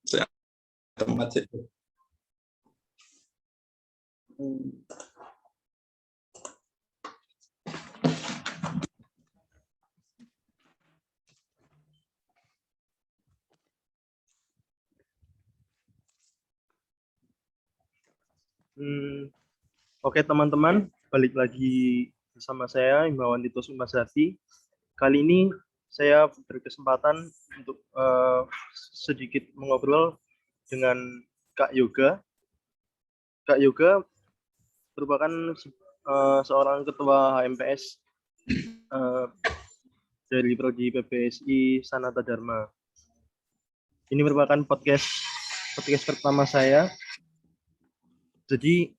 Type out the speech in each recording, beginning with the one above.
Saya tempat itu. Oke teman-teman, balik lagi bersama saya Himawan Tito Sumasati. Kali ini saya berkesempatan untuk sedikit mengobrol dengan Kak Yoga. Kak Yoga merupakan seorang ketua HMPS dari Prodi PPSI Sanata Dharma. Ini merupakan podcast pertama saya. Jadi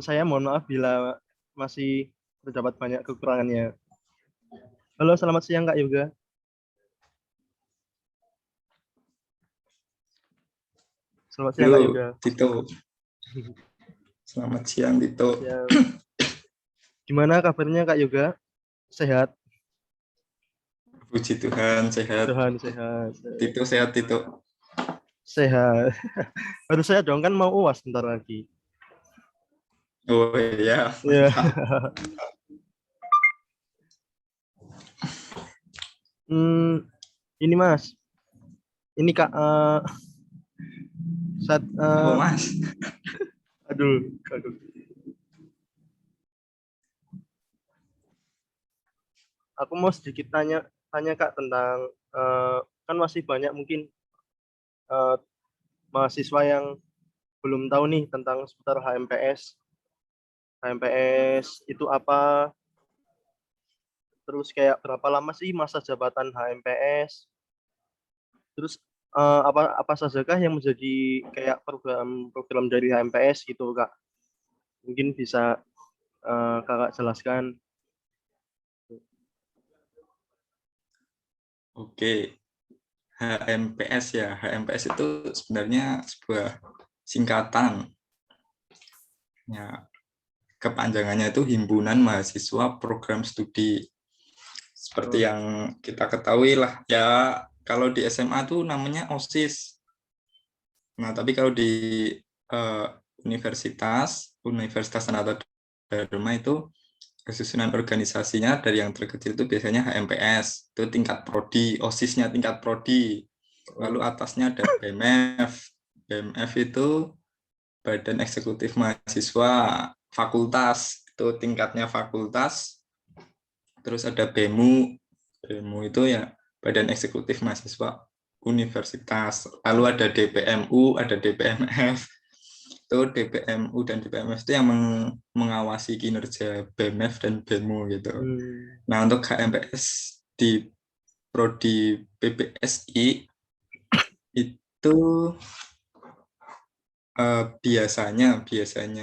saya mohon maaf bila masih terdapat banyak kekurangannya. Halo, selamat siang Kak Yoga. Selamat siang Kak Yoga. Tito. Selamat siang Tito. Ya. Gimana kabarnya Kak Yoga? Sehat? Puji Tuhan, sehat. Tuhan sehat. Tito sehat, Tito. Sehat. Harus sehat dong, kan mau UAS bentar lagi. Oh iya. Ya. Ini Mas. Ini Kak. Oh Mas. Aduh. Aku mau sedikit tanya Kak tentang kan masih banyak mungkin mahasiswa yang belum tahu nih tentang seputar HMPS. HMPS itu apa? Terus kayak berapa lama sih masa jabatan HMPS? Terus apa sajakah yang menjadi kayak program dari HMPS gitu Kak? Mungkin bisa Kakak jelaskan. Oke. HMPS ya. HMPS itu sebenarnya sebuah singkatan. Ya, kepanjangannya itu Himpunan Mahasiswa Program Studi. Seperti yang kita ketahui lah, ya kalau di SMA tuh namanya OSIS. Nah, tapi kalau di Universitas Sanata Dharma itu kesusunan organisasinya dari yang terkecil itu biasanya HMPS, itu tingkat prodi, OSIS-nya tingkat prodi. Lalu atasnya ada BMF. BMF itu Badan Eksekutif Mahasiswa Fakultas, itu tingkatnya fakultas. Terus ada BEMU. BEMU itu ya Badan Eksekutif Mahasiswa Universitas. Lalu ada DPMU, ada DPMF. Itu DPMU dan DPMF itu yang mengawasi kinerja BMF dan BEMU gitu. Nah, untuk HMPS di prodi PPSI itu biasanya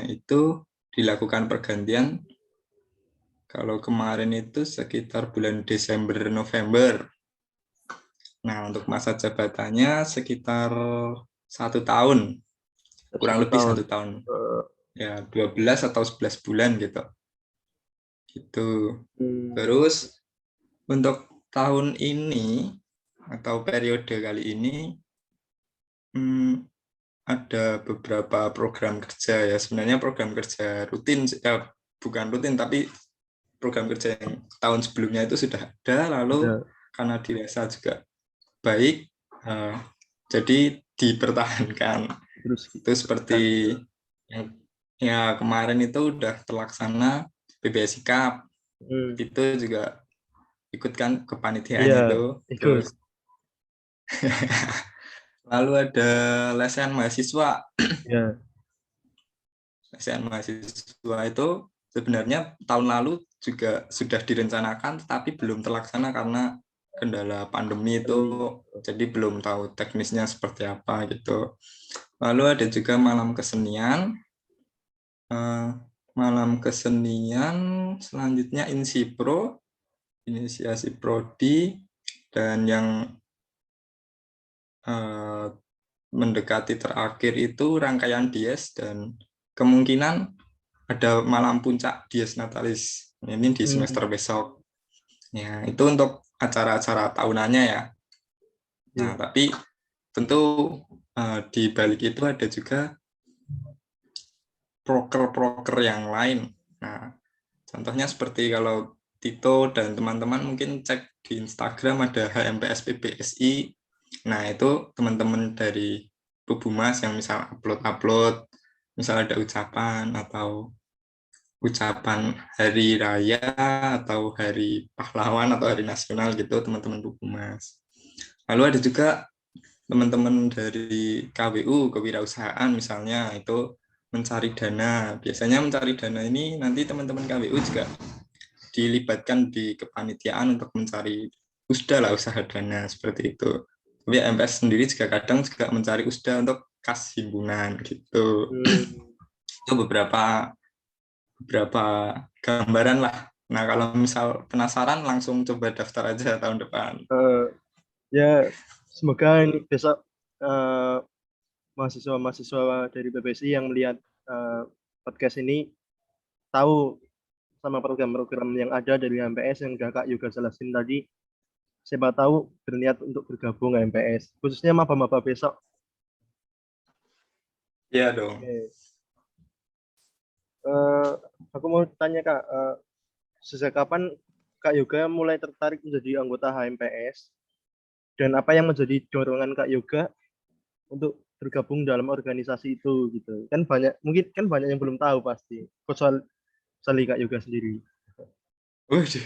itu dilakukan pergantian. Kalau kemarin itu sekitar bulan Desember November. Nah, untuk masa jabatannya sekitar 1 tahun, kurang lebih 1 tahun. Ya 12 atau 11 bulan gitu. Gitu. Terus untuk tahun ini atau periode kali ini ada beberapa program kerja ya. Sebenarnya program kerja rutin, bukan rutin tapi program kerja yang tahun sebelumnya itu sudah ada, lalu karena dirasa juga baik, jadi dipertahankan. Itu seperti yang ya kemarin itu udah terlaksana PBSI Cup, itu juga ikut kan kepanitiaan itu. Terus lalu ada lesehan mahasiswa. Lesehan mahasiswa itu sebenarnya tahun lalu juga sudah direncanakan, tapi belum terlaksana karena kendala pandemi itu, jadi belum tahu teknisnya seperti apa gitu. Lalu ada juga malam kesenian. Malam kesenian selanjutnya Insipro, inisiasi prodi, dan yang mendekati terakhir itu rangkaian dies, dan kemungkinan ada malam puncak dies natalis ini di semester besok. Ya, itu untuk acara-acara tahunannya ya. Nah, tapi tentu di balik itu ada juga proker-proker yang lain. Nah, contohnya seperti kalau Tito dan teman-teman mungkin cek di Instagram ada HMPS PBSI. Nah, itu teman-teman dari Pubumas yang misal upload-upload, misal ada ucapan atau ucapan hari raya atau hari pahlawan atau hari nasional gitu, teman-teman Pubumas. Lalu ada juga teman-teman dari KWU, kewirausahaan misalnya, itu mencari dana. Biasanya mencari dana ini nanti teman-teman KWU juga dilibatkan di kepanitiaan untuk mencari USDA lah, usaha dana seperti itu. Tapi MPS sendiri juga kadang juga mencari USDA untuk kas himpunan gitu. Itu beberapa gambaran lah. Nah, kalau misal penasaran langsung coba daftar aja tahun depan. Ya, semoga ini besok mahasiswa-mahasiswa dari PBSI yang melihat podcast ini tahu sama program-program yang ada dari HMPS yang Kak Yoga jelasin tadi. Siapa tahu berniat untuk bergabung HMPS, khususnya maba-maba besok. Iya dong. Oke. Aku mau tanya Kak, sejak kapan Kak Yoga mulai tertarik menjadi anggota HMPS? Dan apa yang menjadi dorongan Kak Yoga untuk bergabung dalam organisasi itu gitu? Kan banyak, mungkin kan banyak yang belum tahu pasti. Kecuali Kak Yoga sendiri. Waduh,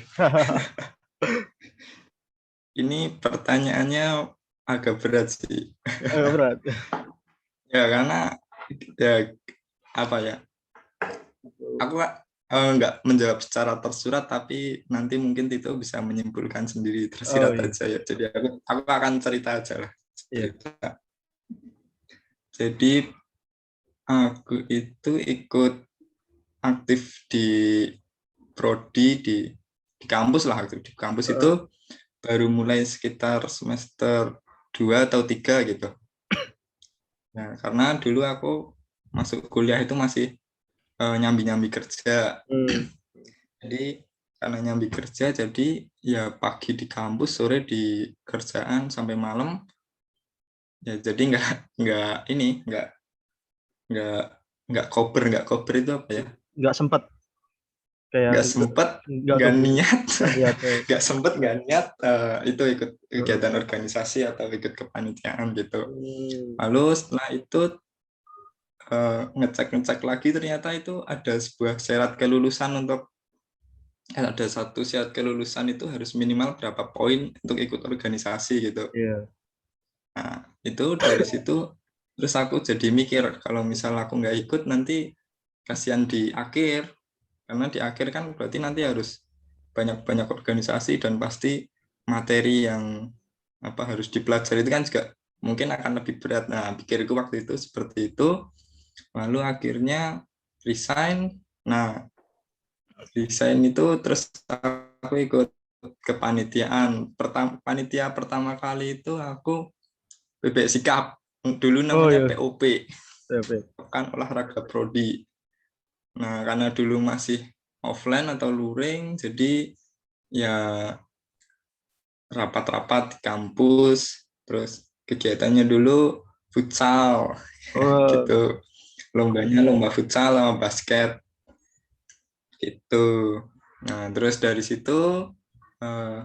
ini pertanyaannya agak berat sih. Agak berat. Ya karena ya apa ya? Aku nggak menjawab secara tersurat, tapi nanti mungkin Tito bisa menyimpulkan sendiri Oh tersirat iya, aja ya. Jadi aku akan cerita aja lah. iya. Cerita. Jadi aku itu ikut aktif di prodi di kampus lah, aktif di kampus itu Heeh. baru mulai sekitar semester 2 atau 3 gitu. Nah, karena dulu aku masuk kuliah itu masih nyambi-nyambi kerja. Hmm. Jadi karena nyambi kerja, jadi ya pagi di kampus, sore di kerjaan sampai malam. Ya jadi nggak ini nggak nggak kober itu apa ya? Nggak sempat kayak Nggak sempet, nggak nggak keburu, niat, nggak niat. nggak sempet, nggak niat itu ikut Heeh. kegiatan organisasi atau ikut kepanitiaan gitu. Hmm. Lalu setelah itu ngecek-ngecek lagi ternyata itu ada sebuah syarat kelulusan untuk ada satu syarat kelulusan itu harus minimal berapa poin untuk ikut organisasi gitu. Iya. Nah, itu dari situ terus aku jadi mikir kalau misal aku nggak ikut nanti kasihan di akhir, karena di akhir kan berarti nanti harus banyak-banyak organisasi dan pasti materi yang apa harus dipelajari itu kan juga mungkin akan lebih berat. Nah, pikirku waktu itu seperti itu. Lalu akhirnya resign. Nah, resign itu terus aku ikut kepanitiaan. Panitia pertama kali itu aku PBS Sikap. Dulu Oh namanya iya, POP, TP. kan olahraga prodi. Nah, karena dulu masih offline atau luring, jadi ya rapat-rapat di kampus, terus kegiatannya dulu futsal, Oh, gitu. Lombanya lomba futsal sama basket, gitu. Nah, terus dari situ eh,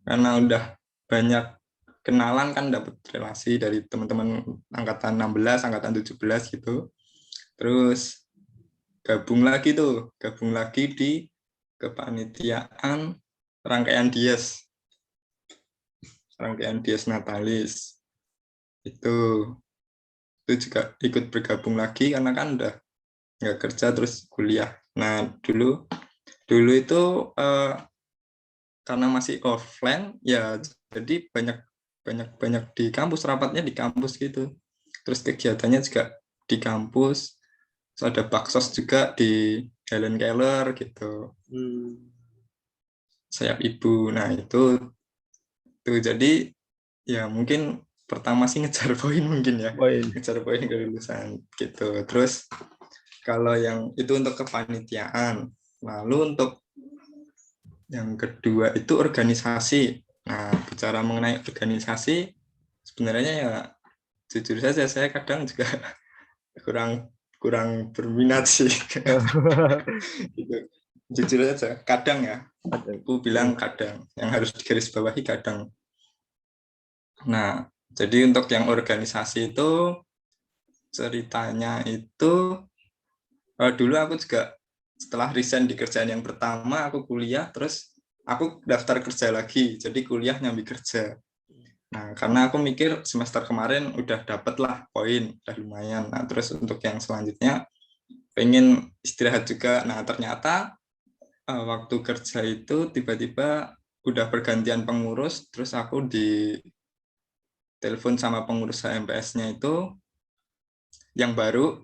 karena udah banyak kenalan kan dapat relasi dari teman-teman angkatan 16, angkatan 17 gitu. Terus gabung lagi di kepanitiaan rangkaian Dies Natalis. Itu juga ikut bergabung lagi karena kan udah nggak kerja terus kuliah. Nah, dulu dulu itu karena masih offline ya jadi banyak banyak banyak di kampus, rapatnya di kampus gitu, terus kegiatannya juga di kampus. Terus ada baksos juga di Helen Keller gitu, hmm. sayap ibu. Nah itu tuh jadi ya mungkin pertama sih ngejar poin mungkin ya, Poin. ngejar poin kelulusan gitu. Terus kalau yang itu untuk kepanitiaan, lalu untuk yang kedua itu organisasi. Nah, bicara mengenai organisasi, sebenarnya ya jujur saja saya kadang juga kurang kurang berminat sih. Gitu. Jujur saja, kadang ya. Aku bilang kadang, yang harus digarisbawahi kadang. Nah, jadi untuk yang organisasi itu ceritanya itu dulu aku juga setelah resign di kerjaan yang pertama aku kuliah, terus aku daftar kerja lagi, jadi kuliah nyambi kerja. Nah, karena aku mikir semester kemarin udah dapet lah poin, udah lumayan. Nah, terus untuk yang selanjutnya pengen istirahat juga. Nah, ternyata waktu kerja itu tiba-tiba udah pergantian pengurus, terus aku di telepon sama pengurus HMPS-nya itu yang baru.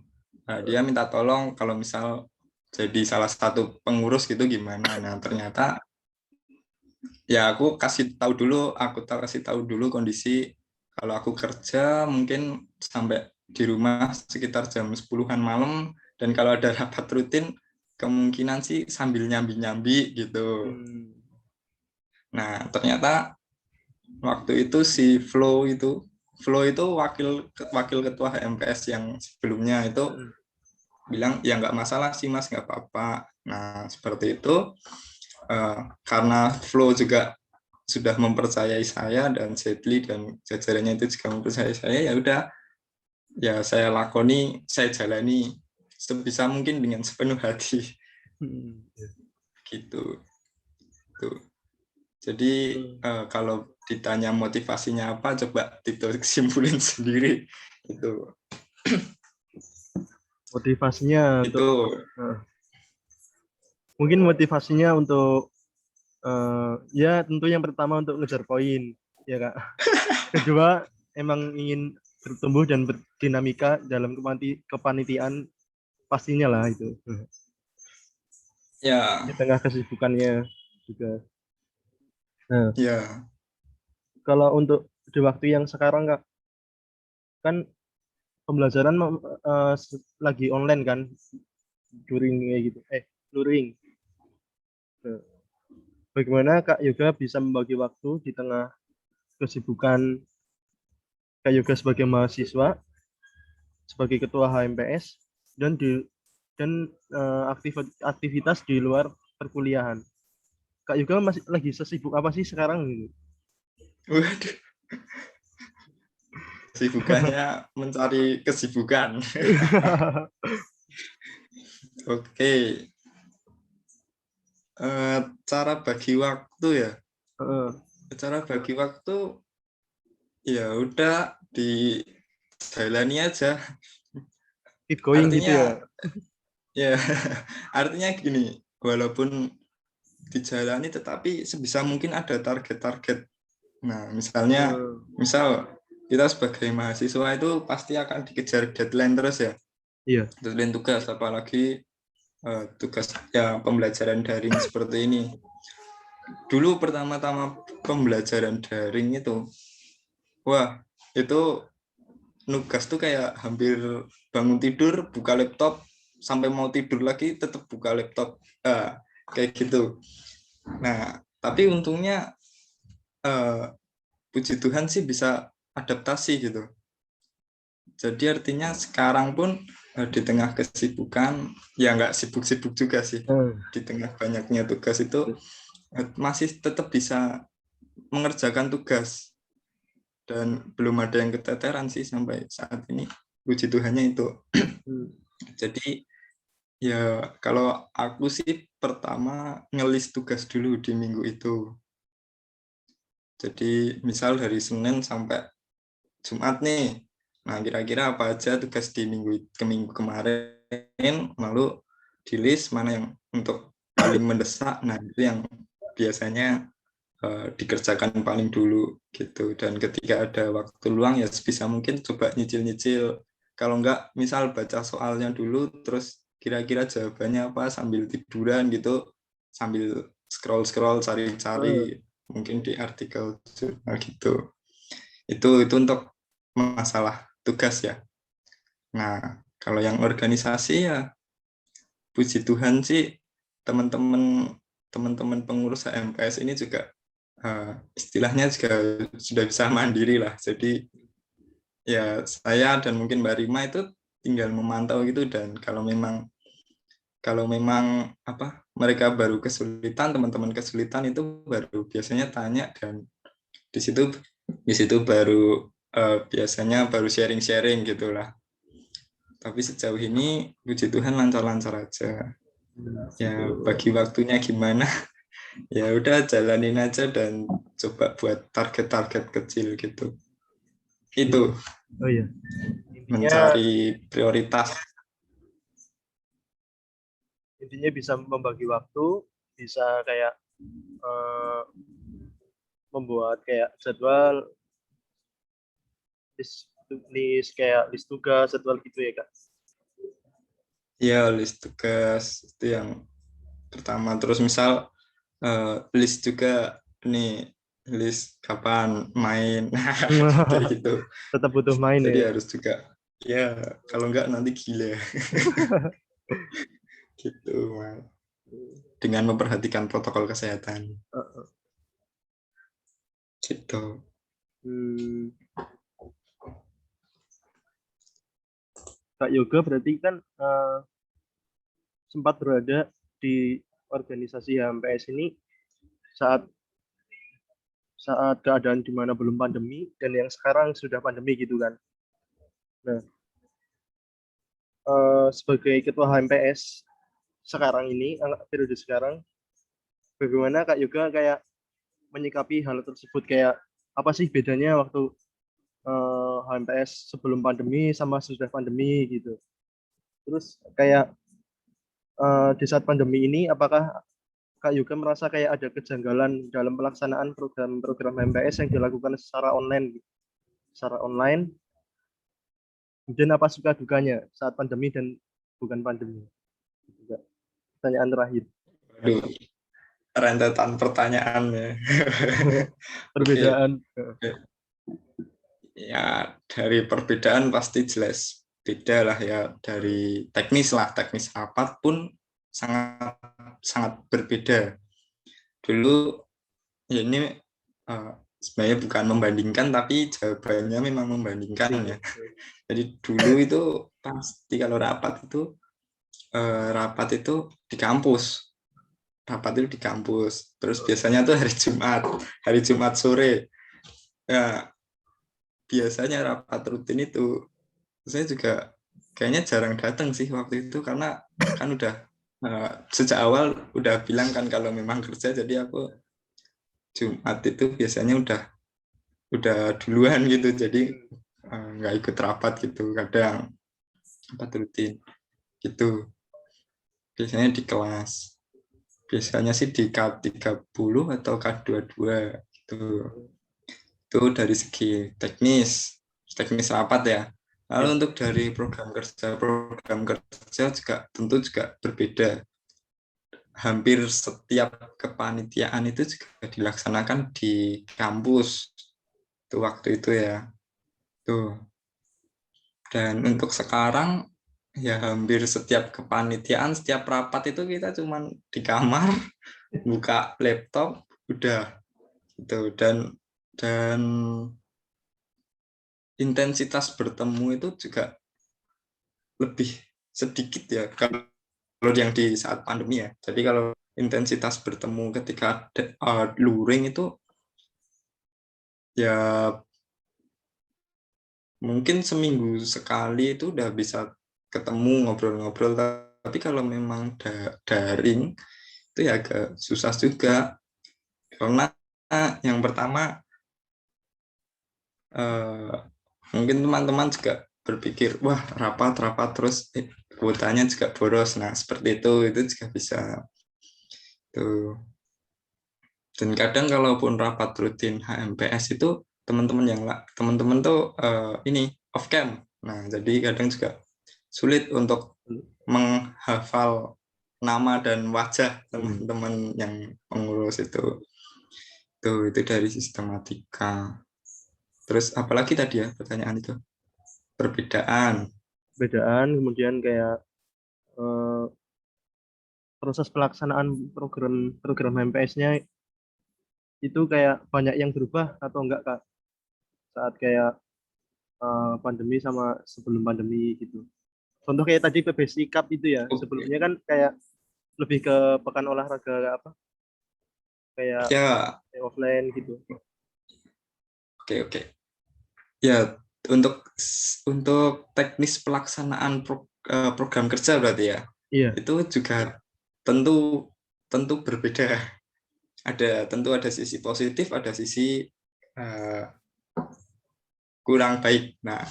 Dia minta tolong kalau misal jadi salah satu pengurus gitu gimana. Nah, ternyata ya aku kasih tahu dulu kondisi kalau aku kerja mungkin sampai di rumah sekitar jam 10-an malam, dan kalau ada rapat rutin kemungkinan sih sambil nyambi-nyambi gitu. Nah, ternyata waktu itu si Flo itu wakil wakil ketua HMPS yang sebelumnya itu bilang ya nggak masalah sih Mas, nggak apa-apa. Nah, seperti itu. Karena Flo juga sudah mempercayai saya dan Zedli dan jajarannya itu juga mempercayai saya, ya udah, ya saya lakoni, saya jalani sebisa mungkin dengan sepenuh hati. Gitu. Tuh. Jadi kalau ditanya motivasinya apa, coba Tito simpulin sendiri. Itu Motivasinya itu mungkin motivasinya untuk ya tentu yang pertama untuk ngejar poin, ya Kak. Kedua, emang ingin bertumbuh dan berdinamika dalam kepanitiaan, pastinya lah itu. ya Di tengah kesibukannya juga. Nah, ya kalau untuk di waktu yang sekarang Kak, kan pembelajaran lagi online kan, luring kayak gitu. Luring. Nah, bagaimana Kak Yoga bisa membagi waktu di tengah kesibukan Kak Yoga sebagai mahasiswa, sebagai ketua HMPS, dan aktivitas di luar perkuliahan. Kak Yoga masih lagi sesibuk apa sih sekarang gitu? waduh, kesibukannya mencari kesibukan. Oke, cara bagi waktu ya. Cara bagi waktu ya udah dijalani aja. Keep going gitu ya. Artinya ya artinya gini, walaupun dijalani tetapi sebisa mungkin ada target-target. Nah, misal kita sebagai mahasiswa itu pasti akan dikejar deadline terus ya. Iya. Deadline tugas, apalagi tugas ya pembelajaran daring seperti ini. Dulu pertama-tama pembelajaran daring itu, wah, itu nugas tuh kayak hampir bangun tidur buka laptop, sampai mau tidur lagi tetap buka laptop, kayak gitu. Nah, tapi untungnya puji Tuhan sih bisa adaptasi gitu. Jadi artinya sekarang pun di tengah kesibukan, ya nggak sibuk-sibuk juga sih, di tengah banyaknya tugas itu masih tetap bisa mengerjakan tugas, dan belum ada yang keteteran sih sampai saat ini, puji Tuhannya itu. Jadi ya kalau aku sih pertama ngelis tugas dulu di minggu itu. Jadi misal dari Senin sampai Jumat nih, nah kira-kira apa aja tugas di minggu kemarin, lalu di list mana yang untuk paling mendesak, nah itu yang biasanya dikerjakan paling dulu gitu. Dan ketika ada waktu luang ya sebisa mungkin coba nyicil-nyicil, kalau enggak misal baca soalnya dulu terus kira-kira jawabannya apa sambil tiduran gitu, sambil scroll-scroll cari-cari mungkin di artikel jurnal gitu. Itu untuk masalah tugas ya. Nah, kalau yang organisasi ya puji Tuhan sih teman-teman pengurus HMPS ini juga istilahnya juga sudah bisa mandiri lah. Jadi ya saya dan mungkin Mbak Rima itu tinggal memantau gitu, dan kalau memang apa mereka baru kesulitan, teman-teman kesulitan itu baru biasanya tanya, dan di situ baru biasanya baru sharing-sharing gitulah. Tapi sejauh ini puji Tuhan lancar-lancar aja. Ya bagi waktunya gimana? Ya udah jalanin aja dan coba buat target-target kecil gitu. Itu Oh iya, intinya mencari prioritas. bisa membagi waktu, bisa kayak eh, membuat kayak jadwal, list tugas, jadwal gitu ya Kak. Ya list tugas itu yang pertama. Terus misal list juga nih, list kapan main. Kayak gitu. Tetap butuh main Jadi ya. harus juga, ya kalau enggak nanti gila. Gitu Mas. Dengan memperhatikan protokol kesehatan gitu. Hmm, Kak Yoga berarti kan sempat berada di organisasi HMPS ini saat saat keadaan di mana belum pandemi dan yang sekarang sudah pandemi gitu kan. Nah, sebagai ketua HMPS sekarang ini, periode sekarang, bagaimana Kak Yoga kayak menyikapi hal tersebut, kayak apa sih bedanya waktu HMPS sebelum pandemi sama sudah pandemi gitu. Terus kayak di saat pandemi ini, apakah Kak Yoga merasa kayak ada kejanggalan dalam pelaksanaan program-program HMPS yang dilakukan secara online? Kemudian apa suka dukanya saat pandemi dan bukan pandemi? Juga pertanyaan terakhir. Aduh, rentetan pertanyaannya. Oke, Perbedaan. ya dari perbedaan pasti jelas beda lah ya, dari teknis lah, teknis rapat pun sangat sangat berbeda. Dulu ya ini sebenarnya bukan membandingkan, tapi jawabannya memang membandingkan ya. Jadi dulu itu pasti kalau rapat itu di kampus, terus biasanya tuh hari Jumat sore. Ya biasanya rapat rutin itu saya juga kayaknya jarang datang sih waktu itu, karena kan udah sejak awal udah bilang kan kalau memang kerja, jadi aku Jumat itu biasanya udah duluan gitu, jadi nggak ikut rapat gitu, kadang rapat rutin gitu, biasanya di kelas, biasanya sih di K30 atau K22 gitu. Itu dari segi teknis rapat ya. Lalu Ya. untuk dari program kerja juga tentu juga berbeda. Hampir setiap kepanitiaan itu juga dilaksanakan di kampus itu waktu itu ya. Tuh. Dan untuk sekarang ya hampir setiap kepanitiaan, setiap rapat itu kita cuman di kamar, buka laptop, udah gitu. Dan intensitas bertemu itu juga lebih sedikit ya kalau yang di saat pandemi ya. Jadi kalau intensitas bertemu ketika luring itu ya mungkin seminggu sekali itu udah bisa ketemu ngobrol-ngobrol. Tapi kalau memang daring itu ya agak susah juga, karena yang pertama mungkin teman-teman juga berpikir wah rapat terus kuotanya juga boros. Nah seperti itu juga bisa tuh. Dan kadang kalaupun rapat rutin HMPS itu teman-teman tuh ini off cam. Nah jadi kadang juga sulit untuk menghafal nama dan wajah teman-teman yang pengurus itu. Tuh itu dari sistematika. Terus apalagi tadi ya pertanyaan itu? Perbedaan. Perbedaan, kemudian kayak eh, proses pelaksanaan program HMPS-nya itu kayak banyak yang berubah atau enggak Kak? Saat kayak pandemi sama sebelum pandemi gitu. Contoh kayak tadi PBSI Cup itu ya, Oke. sebelumnya kan kayak lebih ke pekan olahraga apa kayak Ya, offline gitu. oke. Ya, untuk teknis pelaksanaan program kerja berarti ya. Iya. Itu juga tentu tentu berbeda. Tentu ada sisi positif, ada sisi eh, kurang baik. Nah,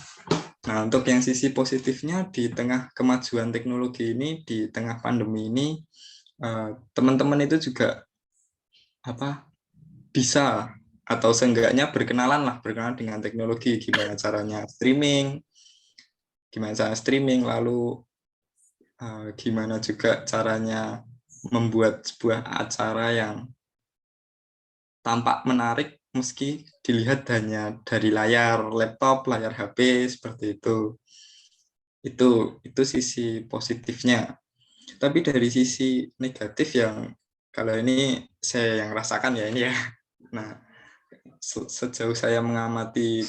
untuk yang sisi positifnya di tengah kemajuan teknologi ini, di tengah pandemi ini, teman-teman itu juga apa bisa atau seenggaknya berkenalan dengan teknologi, gimana cara streaming, lalu gimana juga caranya membuat sebuah acara yang tampak menarik meski dilihat hanya dari layar laptop, layar HP seperti itu. Itu sisi positifnya. Tapi dari sisi negatif yang kalau ini saya yang rasakan ya ini ya. Nah, sejauh saya mengamati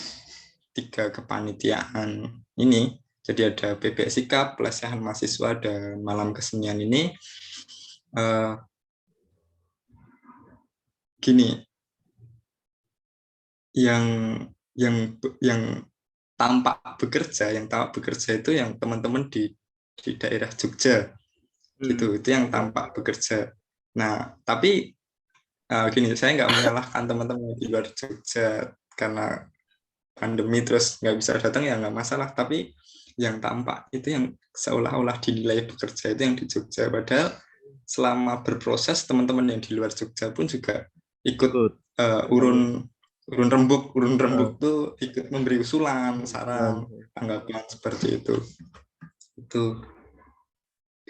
3 kepanitiaan ini, jadi ada PBSI Cup, pelecehan mahasiswa, dan malam kesenian ini, gini, yang yang tampak bekerja itu yang teman-teman di daerah Jogja gitu, itu yang Ya. tampak bekerja. Nah, tapi gini, saya nggak menyalahkan teman-teman di luar Jogja karena pandemi terus nggak bisa datang, ya nggak masalah. Tapi yang tampak itu yang seolah-olah dinilai bekerja itu yang di Jogja, padahal selama berproses teman-teman yang di luar Jogja pun juga ikut Ikut. urun urun Nah, rembuk tuh ikut memberi usulan, nah, saran, tanggapan seperti itu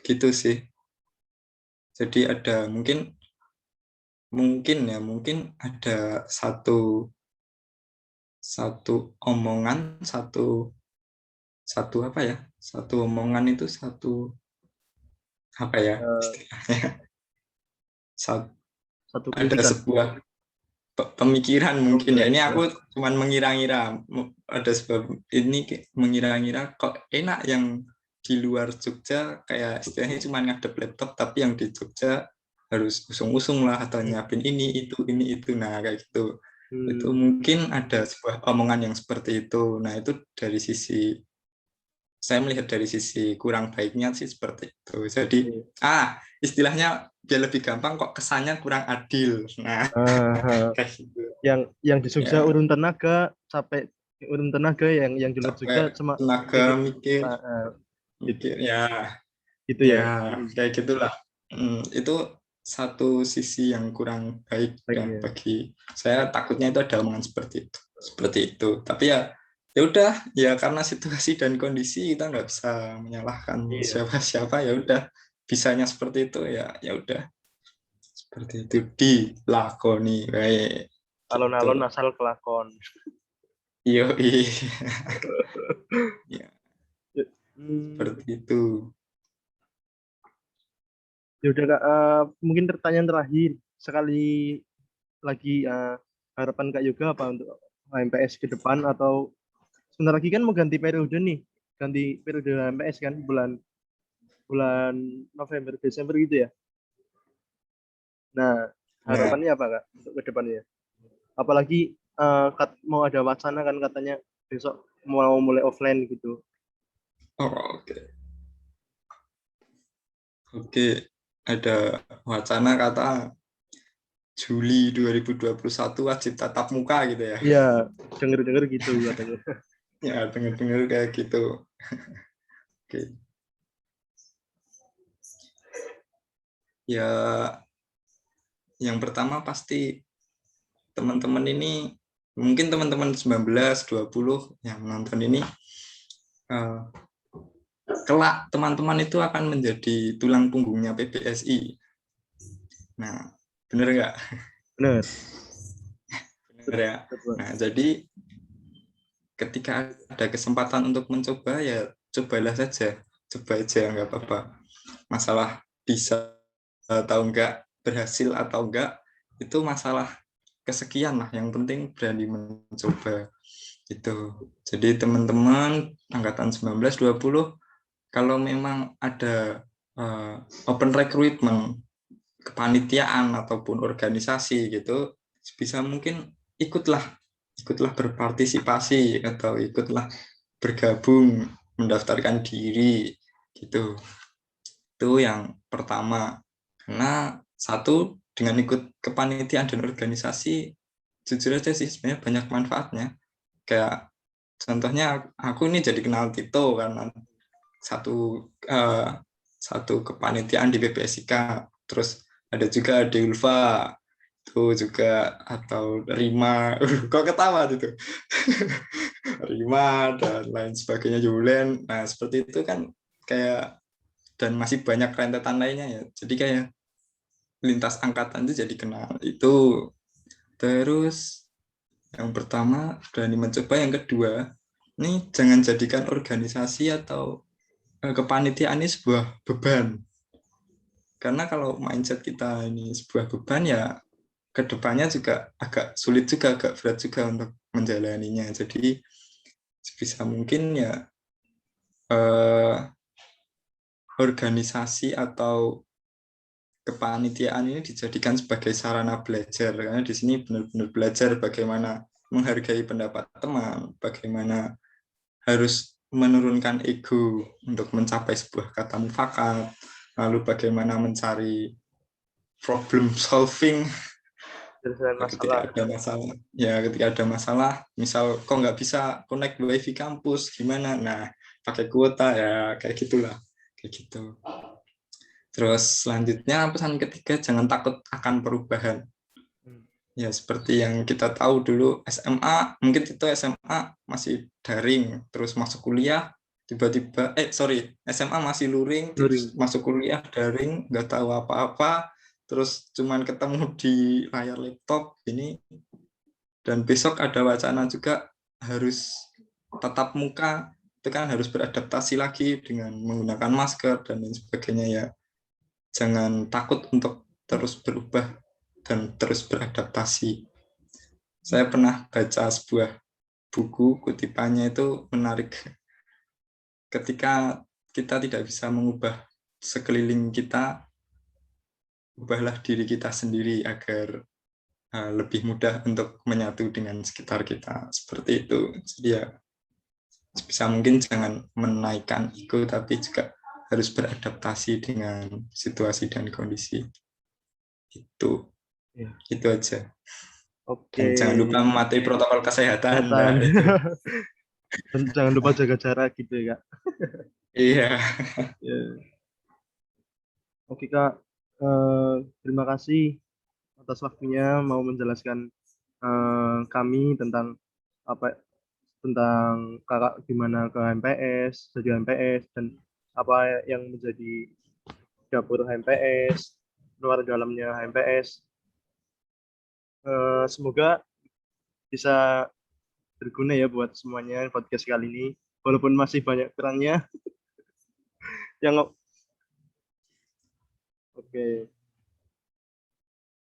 gitu sih. Jadi ada mungkin ada satu omongan, satu apa ya, satu omongan itu satu apa ya eh, istilahnya, satu ada kritikan. sebuah pemikiran mungkin ya, Oke. ini aku cuman mengira-ngira, ada sebab ini mengira-ngira kok enak yang di luar Jogja kayak istilahnya cuma ngadep laptop, tapi yang di Jogja harus usung-usung lah atau nyiapin ini itu, nah kayak gitu. Itu Hmm. mungkin ada sebuah omongan yang seperti itu. Nah, itu saya melihat dari sisi kurang baiknya sih seperti itu. Jadi Iya. istilahnya biar lebih gampang, kok kesannya kurang adil. Nah, Ah, kayak gitu yang di Jogja ya, urun tenaga capek, urun tenaga yang di luar capek Jogja cuma tenaga mikir mikir gitu, mikir ya, gitu ya ya. kayak gitulah. Itu satu sisi yang kurang baik ya Baiknya. bagi saya, takutnya itu ada omongan seperti itu tapi ya udah, ya karena situasi dan kondisi kita nggak bisa menyalahkan Iya. siapa-siapa, ya udah, bisanya seperti itu, ya udah, seperti itu dilakoni baik Alon-alon gitu. asal kelakon. Yo ya, Hmm, seperti itu. ya udah Kak, mungkin pertanyaan terakhir sekali lagi, harapan Kak Yoga apa untuk HMPS ke depan, atau sebentar lagi kan mau ganti periode nih, ganti periode HMPS kan bulan bulan November Desember gitu ya. Nah, Nah, harapannya apa Kak untuk ke depannya? Apalagi mau ada wacana kan katanya besok mau mulai offline gitu. oke, oke, ada wacana kata Juli 2021 wajib tatap muka gitu ya. Iya, denger-denger gitu katanya. Ya, dengar-dengar kayak gitu. Oke. Ya, yang pertama pasti teman-teman ini, mungkin teman-teman 19, 20 yang menonton ini, eh, kelak teman-teman itu akan menjadi tulang punggungnya PBSI. Nah, bener nggak? Bener. Bener ya. Betul. Nah, jadi ketika ada kesempatan untuk mencoba, ya cobalah saja. Coba aja, nggak apa-apa. Masalah bisa atau enggak, berhasil atau enggak, itu masalah kesekian lah. Yang penting berani mencoba. Gitu. Jadi teman-teman angkatan 19-20 kalau memang ada open recruitment kepanitiaan ataupun organisasi gitu, sebisa mungkin ikutlah berpartisipasi atau ikutlah bergabung mendaftarkan diri gitu. Itu yang pertama. Karena satu, dengan ikut kepanitiaan dan organisasi, jujur aja sih sebenarnya banyak manfaatnya. Kayak contohnya aku ini jadi kenal Tito karena satu kepanitiaan di BPSIK. Terus ada juga Deulfa itu juga, atau Rima, kok ketawa gitu. Rima dan lain sebagainya, Julen. Nah seperti itu kan kayak, dan masih banyak rentetan lainnya ya. Jadi kayak lintas angkatan itu jadi kenal itu. Terus yang pertama berani mencoba, yang kedua ini jangan jadikan organisasi atau kepanitiaan ini sebuah beban. Karena kalau mindset kita ini sebuah beban ya kedepannya juga agak sulit juga, agak berat juga untuk menjalaninya. Jadi sebisa mungkin ya organisasi atau kepanitiaan ini dijadikan sebagai sarana belajar, karena di sini benar-benar belajar bagaimana menghargai pendapat teman, bagaimana harus menurunkan ego untuk mencapai sebuah kata mufakat, lalu bagaimana mencari problem solving Penyelesaian ketika masalah. ada masalah. Ya, ketika ada masalah, misal kok nggak bisa connect wifi kampus, gimana? Nah, pakai kuota ya, kayak gitulah, kayak gitu. Terus selanjutnya pesan ketiga, jangan takut akan perubahan. Ya seperti yang kita tahu dulu SMA, mungkin itu SMA masih daring, terus masuk kuliah tiba-tiba SMA masih luring, terus Luring. masuk kuliah daring, nggak tahu apa-apa, terus cuman ketemu di layar laptop ini, dan besok ada wacana juga harus tatap muka, itu kan harus beradaptasi lagi dengan menggunakan masker dan lain sebagainya ya. Jangan takut untuk terus berubah dan terus beradaptasi. Saya pernah baca sebuah buku, kutipannya itu menarik. Ketika kita tidak bisa mengubah sekeliling kita, ubahlah diri kita sendiri agar lebih mudah untuk menyatu dengan sekitar kita. Seperti itu. Jadi ya sebisa mungkin jangan menaikkan ego, tapi juga harus beradaptasi dengan situasi dan kondisi. Ya. Itu aja. Oke. Dan jangan lupa mematuhi protokol kesehatan. Kesehatan. Nah, itu. Dan jangan lupa jaga jarak gitu ya, Kak. Iya. Ya. Oke, Kak. Terima kasih atas waktunya mau menjelaskan kami tentang apa tentang kakak gimana ke HMPS, jadi HMPS, dan apa yang menjadi dapur HMPS, luar dalamnya HMPS. Semoga bisa berguna ya buat semuanya podcast kali ini. Walaupun masih banyak kurangnya. Yang oke.